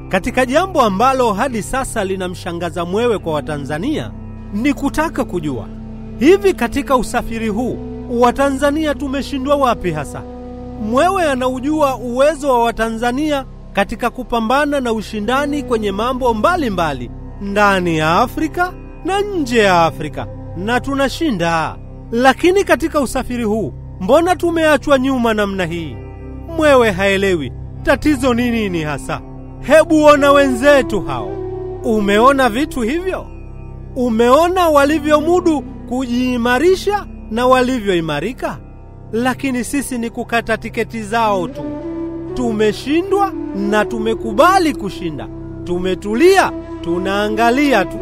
Katika jambo ambalo hadi sasa linamshangaza Mwewe kwa Watanzania ni kutaka kujua, hivi katika usafiri huu Watanzania tumeshindwa wapi hasa? Mwewe anaujua uwezo wa Watanzania katika kupambana na ushindani kwenye mambo mbalimbali ndani ya Afrika na nje ya Afrika, na tunashinda. Lakini katika usafiri huu mbona tumeachwa nyuma namna hii? Mwewe haelewi tatizo ni nini hasa. Hebu ona wenzetu hao. Umeona vitu hivyo? Umeona walivyomudu kujiimarisha na walivyoimarika? Lakini sisi ni kukata tiketi zao tu. Tumeshindwa na tumekubali kushinda. Tumetulia, tunaangalia tu.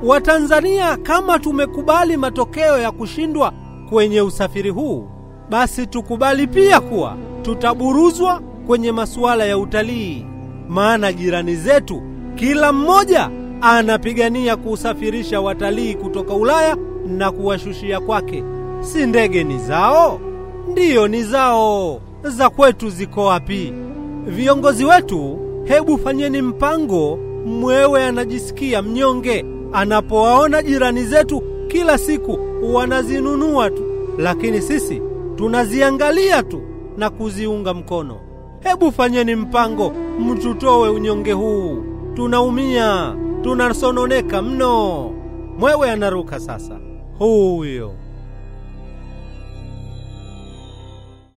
Watanzania kama tumekubali matokeo ya kushindwa kwenye usafiri huu, basi tukubali pia kuwa tutaburuzwa kwenye masuala ya utalii. Maana jirani zetu kila mmoja anapigania kusafirisha watalii kutoka Ulaya na kuwashushia kwake. Si ndege ni zao? Ndiyo ni zao. Za kwetu ziko wapi? Viongozi wetu, hebu fanyeni mpango. Mwewe anajisikia mnyonge anapowaona jirani zetu kila siku wanazinunua tu, lakini sisi tunaziangalia tu na kuziunga mkono. Hebu fanyeni mpango, mtutoe unyonge huu. Tunaumia, tunasononeka mno. Mwewe anaruka sasa. Huyo